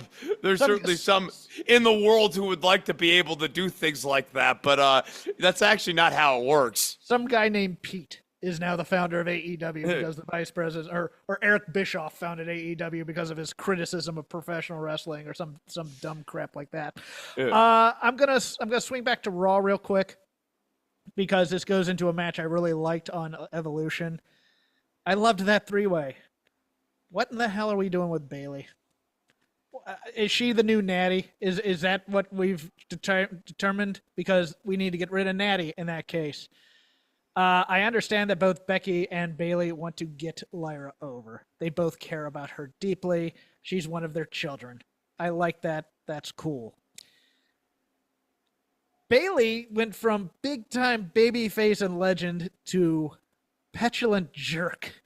in the world who would like to be able to do things like that, but that's actually not how it works. Some guy named Pete is now the founder of AEW because the vice president, or Eric Bischoff founded AEW because of his criticism of professional wrestling or some dumb crap like that. Yeah. I'm gonna swing back to Raw real quick, because this goes into a match I really liked on Evolution. I loved that 3-way. What in the hell are we doing with Bayley? Is she the new Natty? Is that what we've determined? Because we need to get rid of Natty in that case. I understand that both Becky and Bayley want to get Lyra over. They both care about her deeply. She's one of their children. I like that. That's cool. Bayley went from big-time babyface and legend to petulant jerk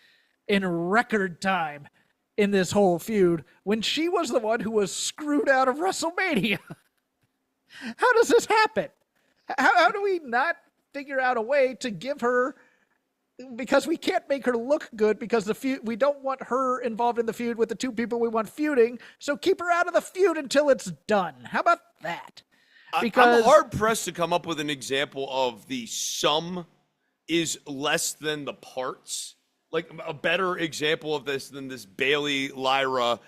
in record time in this whole feud when she was the one who was screwed out of WrestleMania. How does this happen? How do we not figure out a way to give her, because we can't make her look good because the feud, we don't want her involved in the feud with the two people we want feuding, so keep her out of the feud until it's done. How about that? Because I'm hard-pressed to come up with an example of the sum is less than the parts. Like a better example of this than this Bailey, Lyra,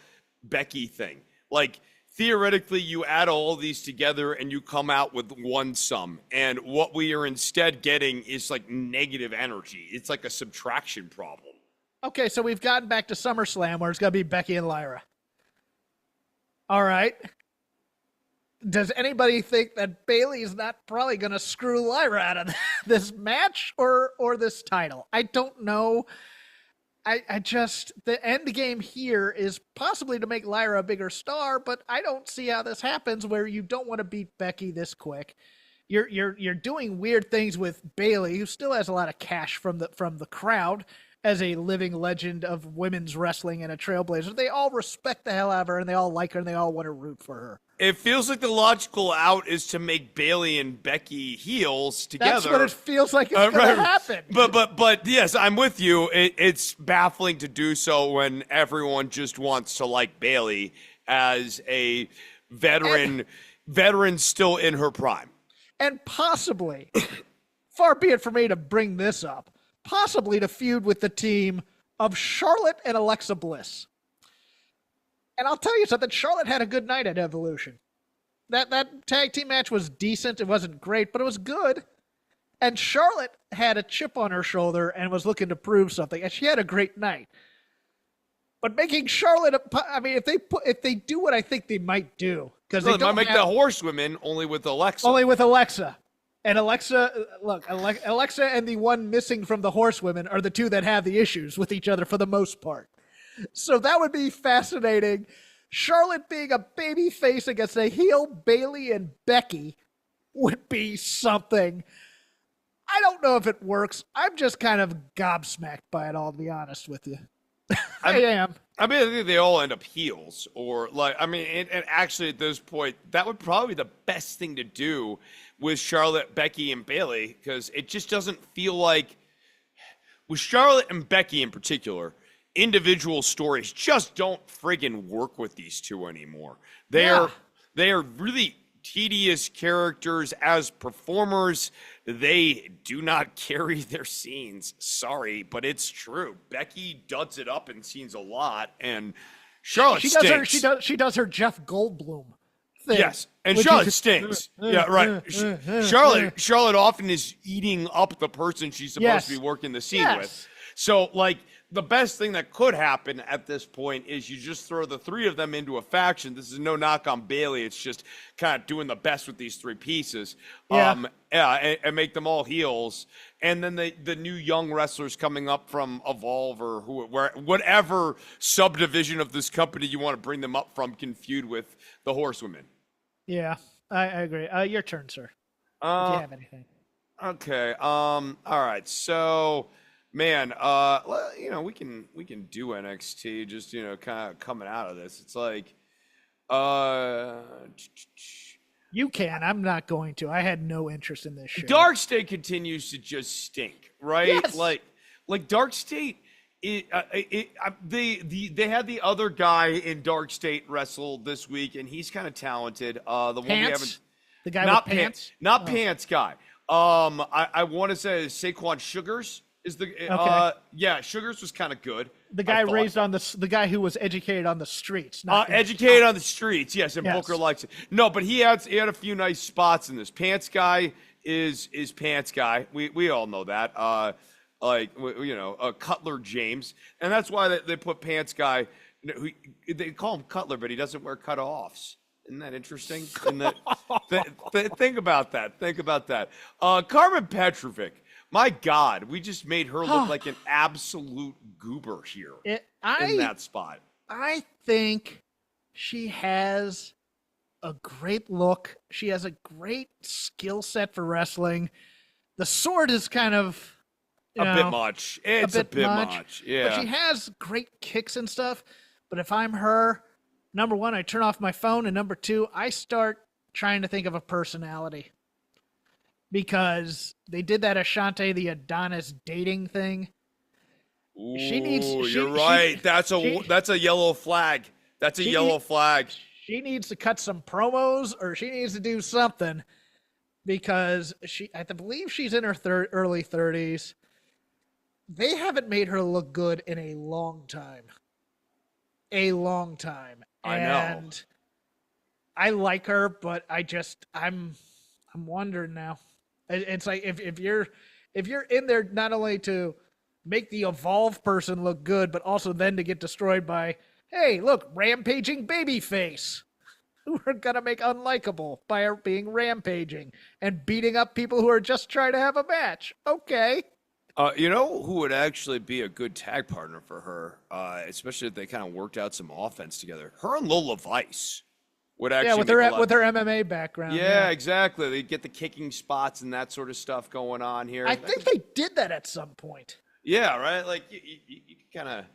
Becky thing. Like theoretically, you add all these together and you come out with one sum. And what we are instead getting is like negative energy. It's like a subtraction problem. Okay, so we've gotten back to SummerSlam where it's going to be Becky and Lyra. All right. Does anybody think that Bailey's not probably going to screw Lyra out of this match or this title? I don't know. I just, the end game here is possibly to make Lyra a bigger star, but I don't see how this happens where you don't want to beat Becky this quick. You're doing weird things with Bailey, who still has a lot of cash from the crowd as a living legend of women's wrestling and a trailblazer. They all respect the hell out of her and they all like her and they all want to root for her. It feels like the logical out is to make Bailey and Becky heels together. That's what it feels like it's going to happen. But yes, I'm with you. It's baffling to do so when everyone just wants to like Bailey as a veteran still in her prime. And possibly, far be it for me to bring this up, possibly to feud with the team of Charlotte and Alexa Bliss. And I'll tell you something, Charlotte had a good night at Evolution. That tag team match was decent. It wasn't great, but it was good. And Charlotte had a chip on her shoulder and was looking to prove something. And she had a great night. But making Charlotte, I mean, if they do what I think they might do, because they might make the horsewomen only with Alexa. Only with Alexa. And Alexa, look, Alexa and the one missing from the horsewomen are the two that have the issues with each other for the most part. So that would be fascinating. Charlotte being a baby face against a heel Bailey and Becky would be something. I don't know if it works. I'm just kind of gobsmacked by it all, to be honest with you. I am. I mean, I think they all end up heels, or like, I mean, and actually at this point, that would probably be the best thing to do with Charlotte, Becky, and Bailey, because it just doesn't feel like, with Charlotte and Becky in particular, individual stories just don't friggin' work with these two anymore. They are really tedious characters as performers. They do not carry their scenes. Sorry, but it's true. Becky duds it up in scenes a lot, and Charlotte stinks. She does her Jeff Goldblum thing. Yes, and Charlotte stinks. Yeah, right. Charlotte often is eating up the person she's supposed to be working the scene with. So, like, the best thing that could happen at this point is you just throw the three of them into a faction. This is no knock on Bailey. It's just kind of doing the best with these three pieces. And make them all heels. And then the new young wrestlers coming up from Evolve or whatever subdivision of this company you want to bring them up from can feud with the Horsewomen. Yeah, I agree. Your turn, sir. If you have anything. Okay. All right. So... Man, we can do NXT just, kind of coming out of this. It's like, you can. I'm not going to. I had no interest in this show. Dark State continues to just stink, right? Yes. Like Dark State. They had the other guy in Dark State wrestle this week, and he's kind of talented. The one we haven't. The guy with pants. Not Pants guy. I want to say Saquon Sugars. Sugars was kind of good. The guy the guy who was educated on the streets. Educated on the streets, yes, and Booker likes it. No, but he had a few nice spots in this. Pants guy is Pants guy. We all know that. Cutler James, and that's why they put Pants guy. They call him Cutler, but he doesn't wear cutoffs. Isn't that interesting? Think about that. Think about that. Carmen Petrovic. My God, we just made her look like an absolute goober here in that spot. I think she has a great look. She has a great skill set for wrestling. The sword is kind of a bit much. It's a bit much. Yeah. But she has great kicks and stuff. But if I'm her, number one, I turn off my phone, and number two, I start trying to think of a personality. Because they did that Ashante the Adonis dating thing. Ooh, you're right. That's a yellow flag. That's a yellow flag. She needs to cut some promos, or she needs to do something. because I believe she's in her early 30s. They haven't made her look good in a long time. A long time. I know. And I like her, but I'm wondering now. It's like if you're in there not only to make the evolved person look good, but also then to get destroyed by, hey, look, rampaging babyface, who are gonna make unlikable by being rampaging and beating up people who are just trying to have a match. Okay. You know who would actually be a good tag partner for her, especially if they kind of worked out some offense together? Her and Lola Vice would actually with her MMA background. Yeah, exactly. They get the kicking spots and that sort of stuff going on here. I think they did that at some point. Yeah, right. Like you kind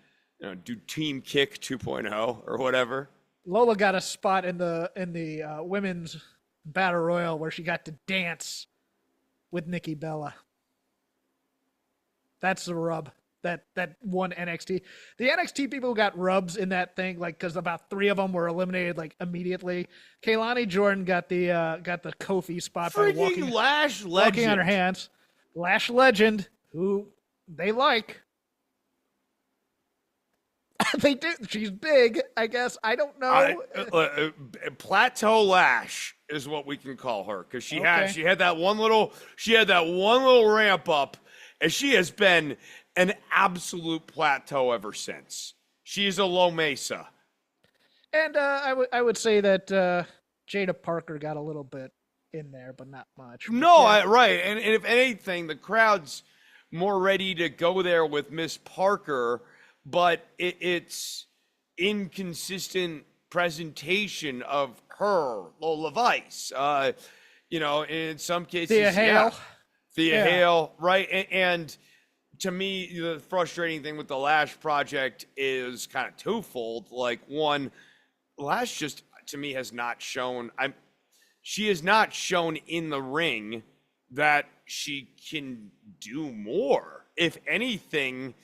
of do Team Kick 2.0 or whatever. Lola got a spot in the women's battle royal where she got to dance with Nikki Bella. That's the rub. That one NXT. The NXT people got rubs in that thing, like because about 3 of them were eliminated like immediately. Kaylani Jordan got the Kofi spot by walking on her hands. Lash Legend, who they like. They do. She's big, I guess. I don't know. Plateau Lash is what we can call her because she Okay. had that one little ramp up, and she has been an absolute plateau ever since. She's a low mesa. And I would say that Jada Parker got a little bit in there, but not much. No, right. And if anything, the crowd's more ready to go there with Miss Parker, but it's inconsistent presentation of her, Lola Vice. In some cases, Thea Hale. Thea Hale, right? And to me, the frustrating thing with the Lash project is kind of twofold. Like, one, Lash just, to me, has not shown... She has not shown in the ring that she can do more. If anything,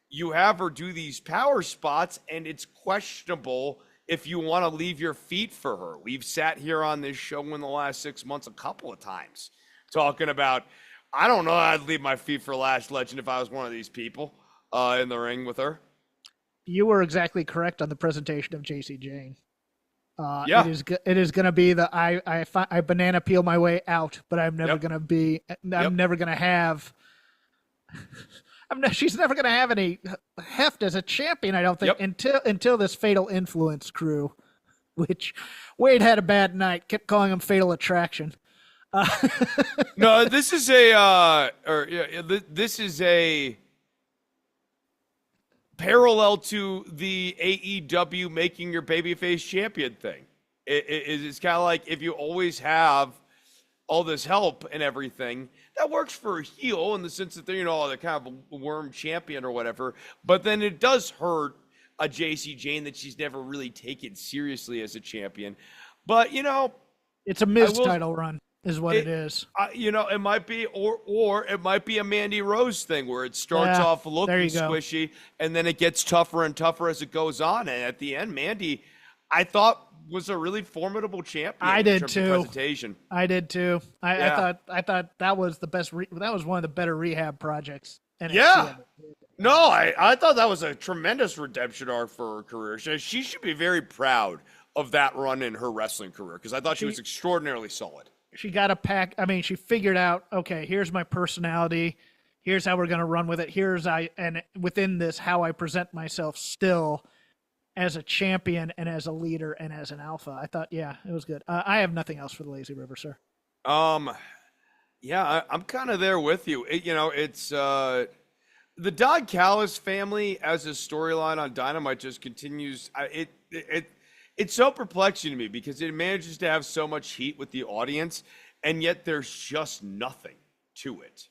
you have her do these power spots, and it's questionable if you want to leave your feet for her. We've sat here on this show in the last 6 months a couple of times talking about, I don't know, I'd leave my feet for Lash Legend if I was one of these people in the ring with her. You were exactly correct on the presentation of JC Jane. Yeah. It is going to be the I banana peel my way out, but I'm never going to be. I'm never going to have. She's never going to have any heft as a champion. I don't think until this Fatal Influence crew, which Wade had a bad night. Kept calling him Fatal Attraction. No, this is this is a parallel to the AEW making your babyface champion thing. It's kind of like if you always have all this help and everything, that works for a heel in the sense that they're kind of a worm champion or whatever. But then it does hurt a JC Jane that she's never really taken seriously as a champion. But it's a Miz title run. Is what it is. It might be, or it might be a Mandy Rose thing where it starts off looking squishy and then it gets tougher and tougher as it goes on. And at the end, Mandy, I thought was a really formidable champion. I did too. Presentation. I did too. I thought that was the best. That was one of the better rehab projects. No, I thought that was a tremendous redemption arc for her career. She should be very proud of that run in her wrestling career because I thought she was extraordinarily solid. She got a pack. I mean, she figured out, okay, here's my personality. Here's how we're going to run with it. And within this, how I present myself still as a champion and as a leader and as an alpha. I thought, it was good. I have nothing else for the Lazy River, sir. Yeah, I'm kind of there with you. It's the Don Callis family as a storyline on Dynamite just continues. It's so perplexing to me because it manages to have so much heat with the audience, and yet there's just nothing to it.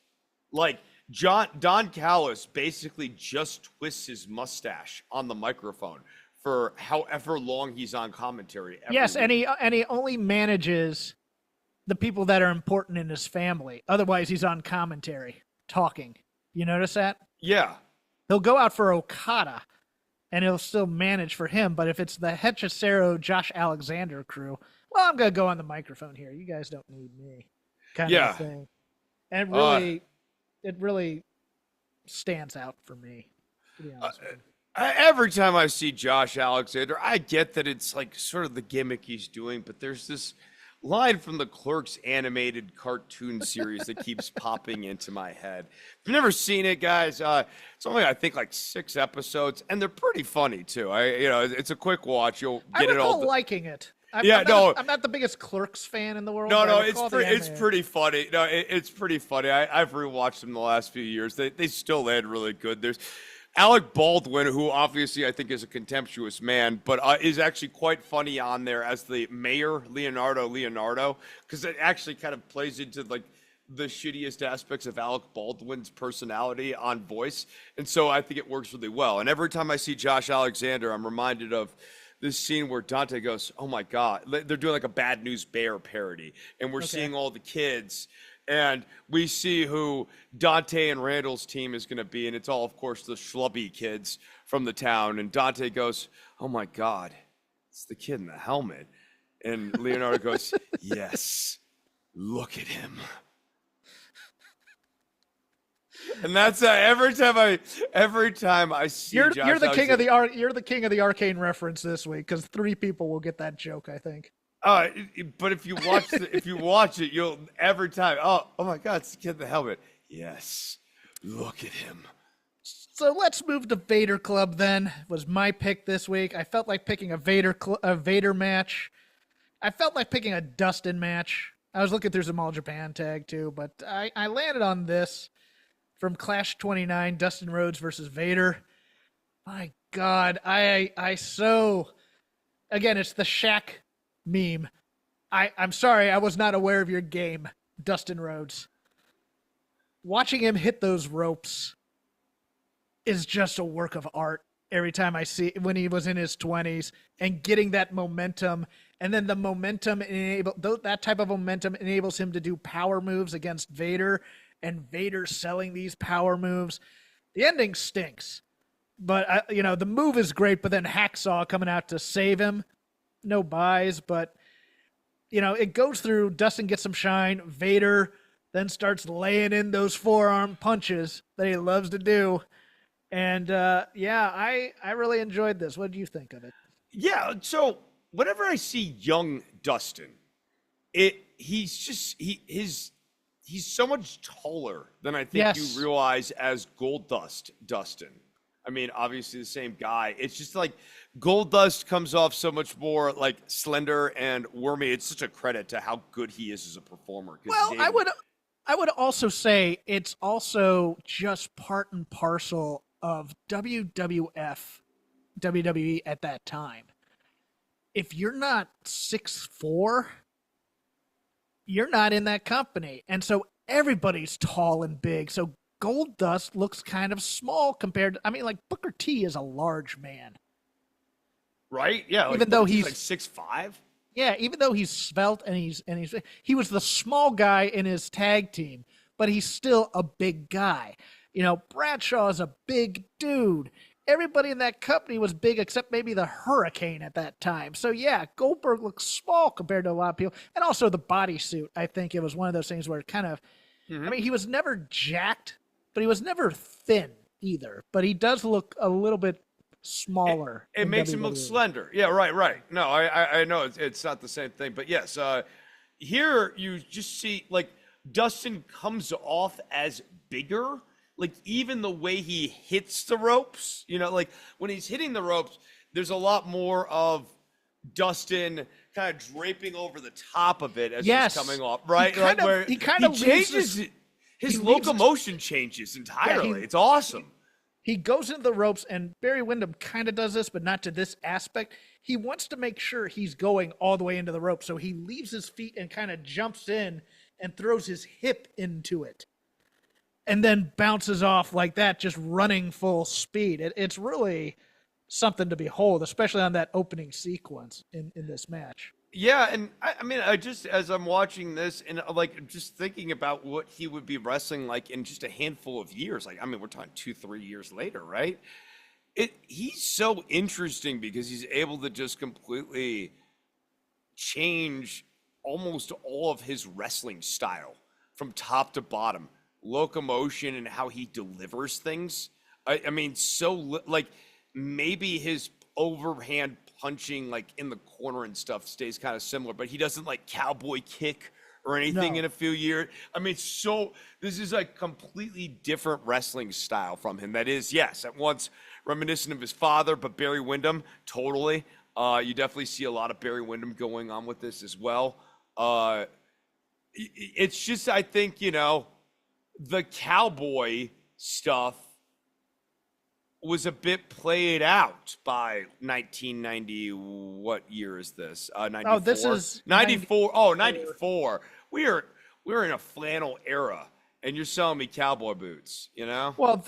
Like, Don Callis basically just twists his mustache on the microphone for however long he's on commentary. Yes, and he only manages the people that are important in his family. Otherwise, he's on commentary talking. You notice that? Yeah. He'll go out for Okada, and he'll still manage for him. But if it's the Hechicero, Josh Alexander crew, well, I'm going to go on the microphone here. You guys don't need me. kind of a Yeah. thing. And it really stands out for me, to be honest with you. Every time I see Josh Alexander, I get that it's like sort of the gimmick he's doing, but there's this line from the Clerks animated cartoon series that keeps popping into my head. If you've never seen it, guys, it's only I think like 6 episodes, and they're pretty funny too. It's a quick watch. You'll get it all. I recall liking it. I'm not the biggest Clerks fan in the world. No, it's pretty funny. No, it's pretty funny. I've rewatched them the last few years. They still land really good. There's Alec Baldwin, who obviously I think is a contemptuous man, but is actually quite funny on there as the mayor, Leonardo, because it actually kind of plays into like the shittiest aspects of Alec Baldwin's personality on voice. And so I think it works really well. And every time I see Josh Alexander, I'm reminded of this scene where Dante goes, oh my God, they're doing like a Bad News Bear parody. And we're seeing all the kids. And we see who Dante and Randall's team is going to be. And it's all, of course, the schlubby kids from the town. And Dante goes, oh, my God, it's the kid in the helmet. And Leonardo goes, yes, look at him. And that's every time I see you're Josh the king of the you're the king of the arcane reference this week, because 3 people will get that joke, I think. But if you watch it, you'll every time. Oh my God, it's the kid in the helmet. Yes, look at him. So let's move to Vader Club. Then was my pick this week. I felt like picking a Vader match. I felt like picking a Dustin match. I was looking through some All Japan tag too, but I landed on this from Clash 29, Dustin Rhodes versus Vader. My God, again, it's the Shaq meme. I'm sorry, I was not aware of your game, Dustin Rhodes. Watching him hit those ropes is just a work of art every time I see when he was in his 20s and getting that momentum. And then the momentum that type of momentum enables him to do power moves against Vader, and Vader selling these power moves. The ending stinks, but the move is great. But then Hacksaw coming out to save him. No buys, but it goes through. Dustin gets some shine. Vader then starts laying in those forearm punches that he loves to do. And I really enjoyed this. What do you think of it? Yeah, so whenever I see young Dustin, he's so much taller than I think you realize as Goldust Dustin. I mean, obviously the same guy. It's just like Goldust comes off so much more like slender and wormy. It's such a credit to how good he is as a performer. Well, I would also say it's also just part and parcel of WWE at that time. If you're not 6'4", you're not in that company. And so everybody's tall and big. So Goldust looks kind of small compared to, like Booker T is a large man. Right? Yeah. Even though he's like 6'5". Yeah, even though he's svelte and he was the small guy in his tag team, but he's still a big guy. Bradshaw's a big dude. Everybody in that company was big except maybe the Hurricane at that time. So yeah, Goldberg looks small compared to a lot of people. And also the bodysuit, I think it was one of those things where it kind of, he was never jacked, but he was never thin either. But he does look a little bit smaller. It makes him look slender. Yeah, right. No, I know it's not the same thing. But yes, here you just see like Dustin comes off as bigger. Like even the way he hits the ropes, like when he's hitting the ropes, there's a lot more of Dustin kind of draping over the top of it as he's coming off, right? He changes his locomotion changes entirely. It's awesome. He goes into the ropes, and Barry Windham kind of does this, but not to this aspect. He wants to make sure he's going all the way into the rope, so he leaves his feet and kind of jumps in and throws his hip into it, and then bounces off like that, just running full speed. It's really something to behold, especially on that opening sequence in this match. Yeah, and I just, as I'm watching this and like just thinking about what he would be wrestling like in just a handful of years, like, we're talking 2-3 years later, right? He's so interesting because he's able to just completely change almost all of his wrestling style. from top to bottom. Locomotion and how he delivers things. I mean, like maybe his overhand punching like in the corner and stuff stays kind of similar, but he doesn't like cowboy kick or anything in a few years. I mean, this is like completely different wrestling style from him. That is, yes, at once reminiscent of his father, but Barry Windham, totally. You definitely see a lot of Barry Windham going on with this as well. It's just, I think, the cowboy stuff was a bit played out by 1990. What year is this? 94? Oh, this is 94. 94. We're in a flannel era, and you're selling me cowboy boots, Well,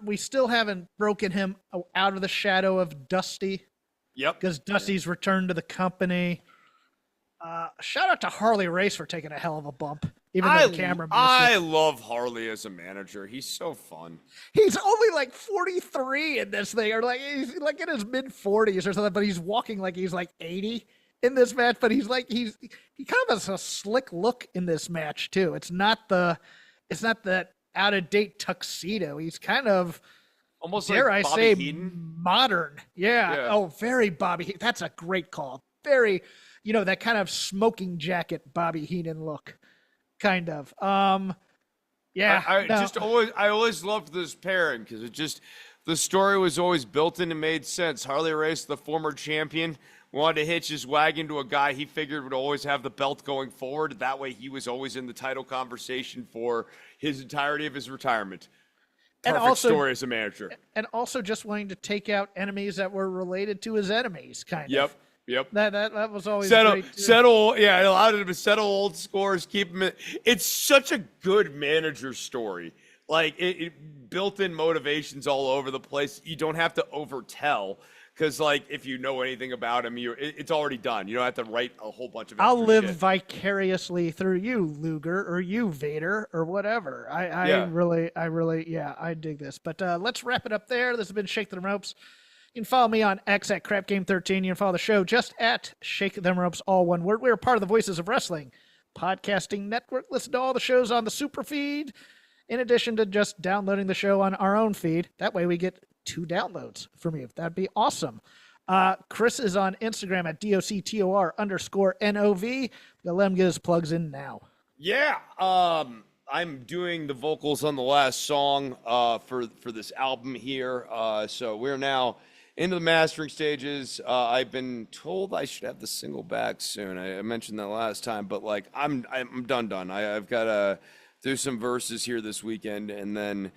we still haven't broken him out of the shadow of Dusty. Yep. Because Dusty's returned to the company. Shout out to Harley Race for taking a hell of a bump. Even though the camera missed I love Harley as a manager. He's so fun. He's only like 43 in this thing, or like he's like in his mid 40s or something, but he's walking like he's like 80 in this match. But he kind of has a slick look in this match too. It's not that out of date tuxedo. He's kind of almost dare like I Bobby say Heenan. Modern. Yeah. Oh, very Bobby Heenan. That's a great call. Very, that kind of smoking jacket Bobby Heenan look. Kind of. Yeah. I always loved this pairing because the story was always built in and made sense. Harley Race, the former champion, wanted to hitch his wagon to a guy he figured would always have the belt going forward. That way he was always in the title conversation for his entirety of his retirement. Perfect story as a manager. And also just wanting to take out enemies that were related to his enemies, kind of. Yep. That was always great too. It allowed him to settle old scores, keep him. It's such a good manager story. Like it built in motivations all over the place. You don't have to overtell because, like, if you know anything about him, it's already done. You don't have to write a whole bunch of. I'll live vicariously through you, Luger, or you, Vader, or whatever. I dig this. But let's wrap it up there. This has been Shake the Ropes. You can follow me on X at CrapGame13. You can follow the show just at Shake Them Ropes, all one word. We're part of the Voices of Wrestling podcasting network. Listen to all the shows on the super feed, in addition to just downloading the show on our own feed. That way we get 2 downloads from you. That'd be awesome. Chris is on Instagram at DOCTOR_NOV. Let him get his plugs in now. Yeah. I'm doing the vocals on the last song for this album here. So we're now into the mastering stages. I've been told I should have the single back soon. I mentioned that last time, but like I'm done. I've got to do some verses here this weekend, and then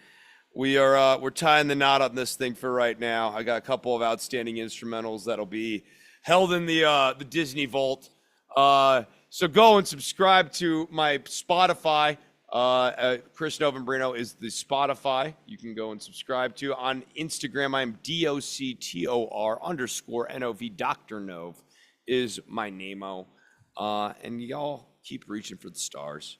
we're tying the knot on this thing for right now. I got a couple of outstanding instrumentals that'll be held in the Disney vault. So go and subscribe to my Spotify. Chris Novembrino is the Spotify. You can go and subscribe to. On Instagram, I'm DOCTOR_NOV. Dr. Nov is my name-o. And y'all keep reaching for the stars.